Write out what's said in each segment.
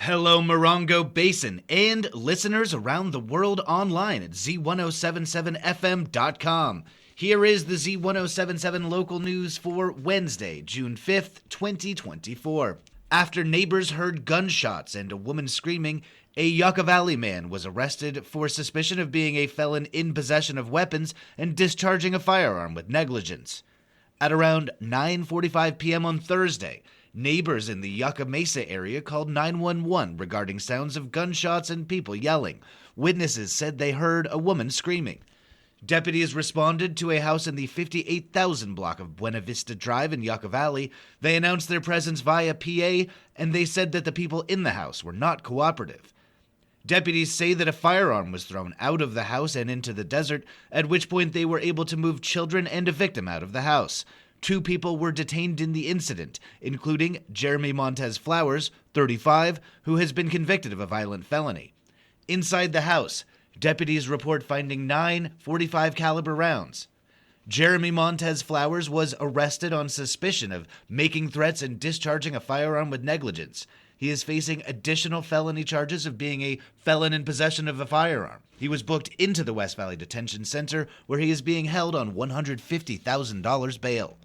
Hello, Morongo Basin, and listeners around the world online at Z107.7 FM.com. Here is the Z107.7 Local news for Wednesday, June 5th, 2024. After neighbors heard gunshots and a woman screaming, a Yucca Valley man was arrested for suspicion of being a felon in possession of weapons and discharging a firearm with negligence. At around 9:45 p.m. on Thursday, neighbors in the Yucca Mesa area called 911 regarding sounds of gunshots and people yelling. Witnesses said they heard a woman screaming. Deputies responded to a house in the 58,000 block of Buena Vista Drive in Yucca Valley. They announced their presence via PA, and they said that the people in the house were not cooperative. Deputies say that a firearm was thrown out of the house and into the desert, at which point they were able to move children and a victim out of the house. 2 people were detained in the incident, including Jeremy Montez Flowers, 35, who has been convicted of a violent felony. Inside the house, deputies report finding 9 .45 caliber rounds. Jeremy Montez Flowers was arrested on suspicion of making threats and discharging a firearm with negligence. He is facing additional felony charges of being a felon in possession of a firearm. He was booked into the West Valley Detention Center, where he is being held on $150,000 bail.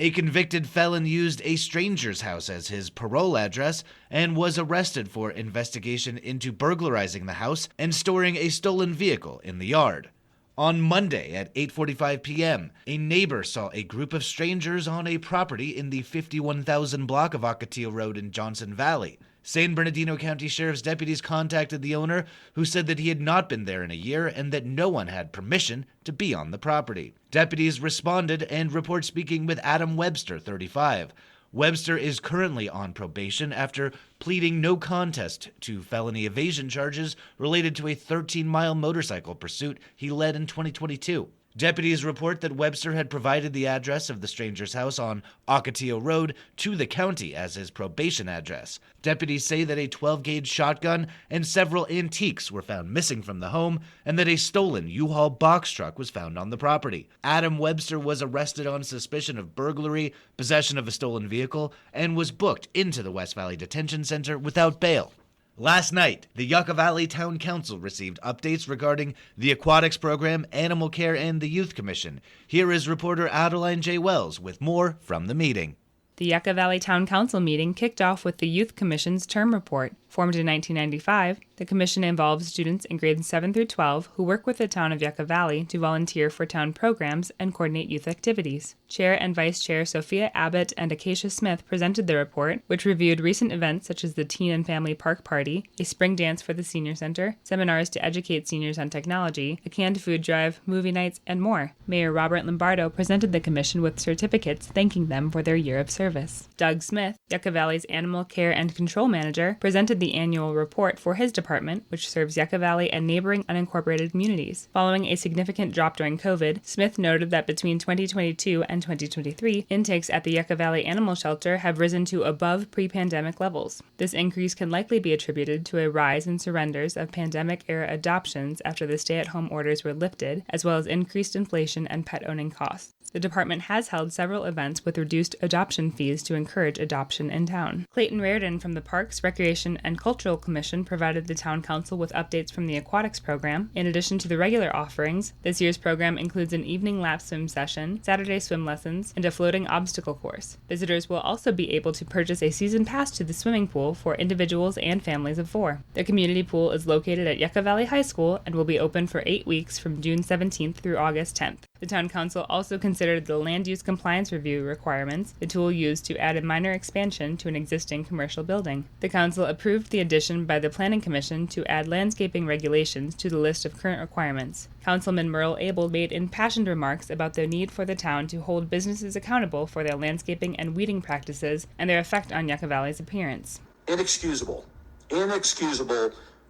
A convicted felon used a stranger's house as his parole address and was arrested for investigation into burglarizing the house and storing a stolen vehicle in the yard. On Monday at 8:45 p.m., a neighbor saw a group of strangers on a property in the 51,000 block of Ocotillo Road in Johnson Valley. San Bernardino County Sheriff's deputies contacted the owner, who said that he had not been there in a year and that no one had permission to be on the property. Deputies responded and report speaking with Adam Webster, 35. Webster is currently on probation after pleading no contest to felony evasion charges related to a 13-mile motorcycle pursuit he led in 2022. Deputies report that Webster had provided the address of the stranger's house on Ocotillo Road to the county as his probation address. Deputies say that a 12-gauge shotgun and several antiques were found missing from the home and that a stolen U-Haul box truck was found on the property. Adam Webster was arrested on suspicion of burglary, possession of a stolen vehicle, and was booked into the West Valley Detention Center without bail. Last night, the Yucca Valley Town Council received updates regarding the aquatics program, animal care, and the Youth Commission. Here is reporter Adeline J. Wells with more from the meeting. The Yucca Valley Town Council meeting kicked off with the Youth Commission's term report. Formed in 1995, the commission involves students in grades 7 through 12 who work with the town of Yucca Valley to volunteer for town programs and coordinate youth activities. Chair and Vice Chair Sophia Abbott and Acacia Smith presented the report, which reviewed recent events such as the Teen and Family Park Party, a spring dance for the Senior Center, seminars to educate seniors on technology, a canned food drive, movie nights, and more. Mayor Robert Lombardo presented the commission with certificates thanking them for their year of service. Doug Smith, Yucca Valley's Animal Care and Control Manager, presented the annual report for his department, which serves Yucca Valley and neighboring unincorporated communities. Following a significant drop during COVID, Smith noted that between 2022 and 2023, intakes at the Yucca Valley Animal Shelter have risen to above pre-pandemic levels. This increase can likely be attributed to a rise in surrenders of pandemic-era adoptions after the stay-at-home orders were lifted, as well as increased inflation and pet-owning costs. The department has held several events with reduced adoption fees to encourage adoption in town. Clayton Reardon from the Parks, Recreation, and Cultural Commission provided the Town Council with updates from the aquatics program. In addition to the regular offerings, this year's program includes an evening lap swim session, Saturday swim lessons, and a floating obstacle course. Visitors will also be able to purchase a season pass to the swimming pool for individuals and families of 4. The community pool is located at Yucca Valley High School and will be open for 8 weeks from June 17th through August 10th. The Town Council also considered the Land Use Compliance Review requirements, the tool used to add a minor expansion to an existing commercial building. The Council approved the addition by the Planning Commission to add landscaping regulations to the list of current requirements. Councilman Merle Abel made impassioned remarks about the need for the town to hold businesses accountable for their landscaping and weeding practices and their effect on Yucca Valley's appearance. Inexcusable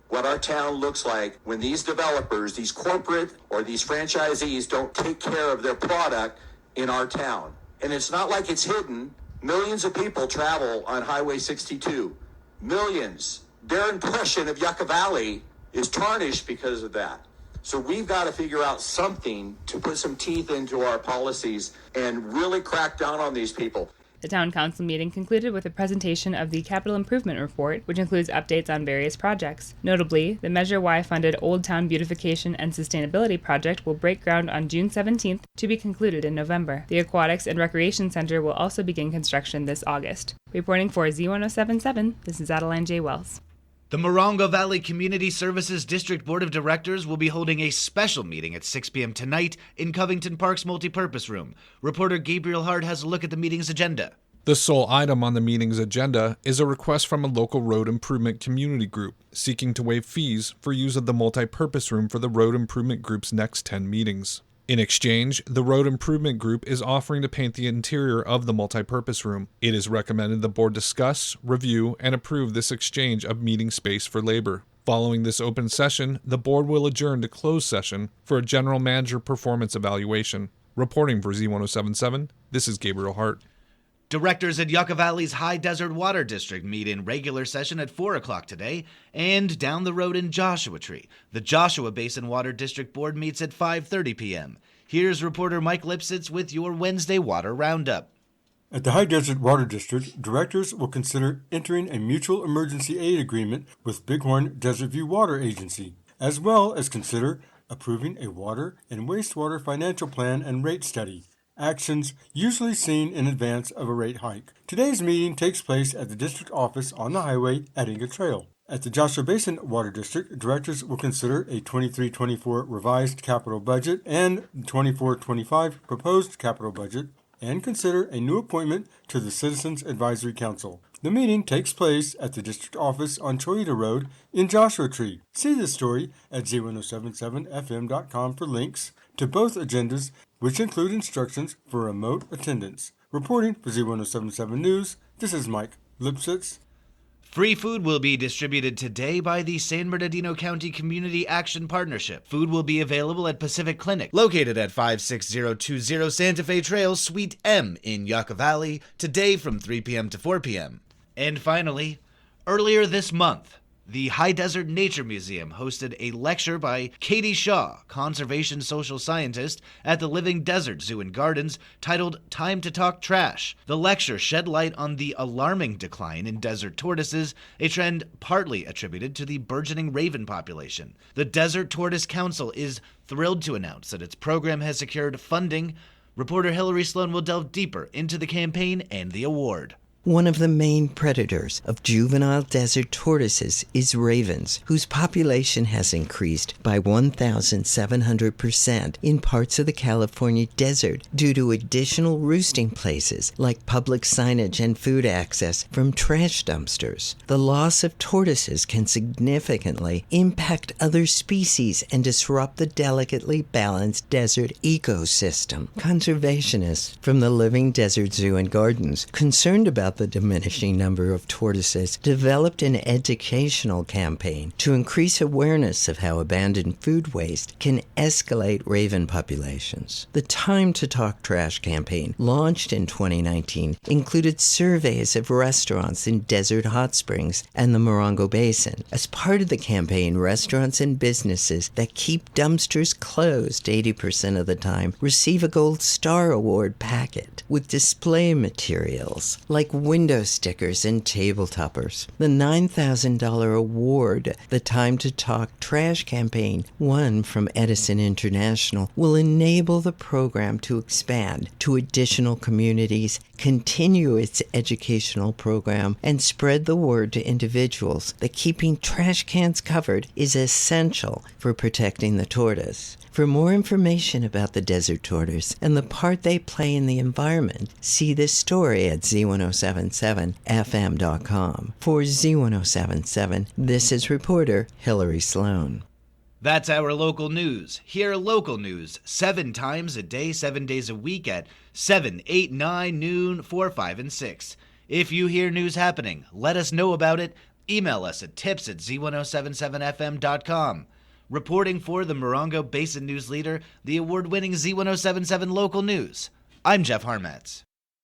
what our town looks like when these developers, these corporate or these franchisees don't take care of their product in our town. And it's not like it's hidden. Millions of people travel on Highway 62. Millions. Their impression of Yucca Valley is tarnished because of that. So we've got to figure out something to put some teeth into our policies and really crack down on these people. The Town Council meeting concluded with a presentation of the Capital Improvement Report, which includes updates on various projects. Notably, the Measure Y-funded Old Town Beautification and Sustainability Project will break ground on June 17th to be concluded in November. The Aquatics and Recreation Center will also begin construction this August. Reporting for Z107.7, this is Adeline J. Wells. The Morongo Valley Community Services District Board of Directors will be holding a special meeting at 6 p.m. tonight in Covington Park's multipurpose room. Reporter Gabriel Hart has a look at the meeting's agenda. The sole item on the meeting's agenda is a request from a local road improvement community group seeking to waive fees for use of the multipurpose room for the road improvement group's next 10 meetings. In exchange, the Road Improvement Group is offering to paint the interior of the multipurpose room. It is recommended the board discuss, review, and approve this exchange of meeting space for labor. Following this open session, the board will adjourn to closed session for a general manager performance evaluation. Reporting for Z107.7, this is Gabriel Hart. Directors at Yucca Valley's High Desert Water District meet in regular session at 4 o'clock today, and down the road in Joshua Tree, the Joshua Basin Water District Board meets at 5:30 p.m. Here's reporter Mike Lipsitz with your Wednesday Water Roundup. At the High Desert Water District, directors will consider entering a mutual emergency aid agreement with Bighorn Desert View Water Agency, as well as consider approving a water and wastewater financial plan and rate study. Actions usually seen in advance of a rate hike. Today's meeting takes place at the district office on the highway at Inga Trail. At the Joshua Basin Water District, directors will consider a 23-24 revised capital budget and 24-25 proposed capital budget, and consider a new appointment to the Citizens Advisory Council. The meeting takes place at the district office on Choita Road in Joshua Tree. See this story at Z107.7fm.com for links to both agendas, which include instructions for remote attendance. Reporting for Z107.7 News, this is Mike Lipsitz. Free food will be distributed today by the San Bernardino County Community Action Partnership. Food will be available at Pacific Clinic, located at 56020 Santa Fe Trail, Suite M in Yucca Valley, today from 3 p.m. to 4 p.m. And finally, earlier this month, the High Desert Nature Museum hosted a lecture by Katie Shaw, conservation social scientist at the Living Desert Zoo and Gardens, titled Time to Talk Trash. The lecture shed light on the alarming decline in desert tortoises, a trend partly attributed to the burgeoning raven population. The Desert Tortoise Council is thrilled to announce that its program has secured funding. Reporter Hillary Sloan will delve deeper into the campaign and the award. One of the main predators of juvenile desert tortoises is ravens, whose population has increased by 1,700% in parts of the California desert due to additional roosting places like public signage and food access from trash dumpsters. The loss of tortoises can significantly impact other species and disrupt the delicately balanced desert ecosystem. Conservationists from the Living Desert Zoo and Gardens, concerned about the diminishing number of tortoises, developed an educational campaign to increase awareness of how abandoned food waste can escalate raven populations. The Time to Talk Trash campaign, launched in 2019, included surveys of restaurants in Desert Hot Springs and the Morongo Basin. As part of the campaign, restaurants and businesses that keep dumpsters closed 80% of the time receive a Gold Star Award packet with display materials like window stickers and table toppers. The $9,000 award the Time to Talk Trash campaign won from Edison International will enable the program to expand to additional communities, continue its educational program, and spread the word to individuals that keeping trash cans covered is essential for protecting the tortoise. For more information about the desert tortoise and the part they play in the environment, see this story at Z107.7fm.com. For Z107.7, this is reporter Hillary Sloan. That's our local news. Hear local news 7 times a day, 7 days a week at 7, 8, 9, noon, 4, 5, and 6. If you hear news happening, let us know about it. Email us at tips@z1077fm.com. Reporting for the Morongo Basin News Leader, the award-winning Z107.7 Local News, I'm Jeff Harmatz.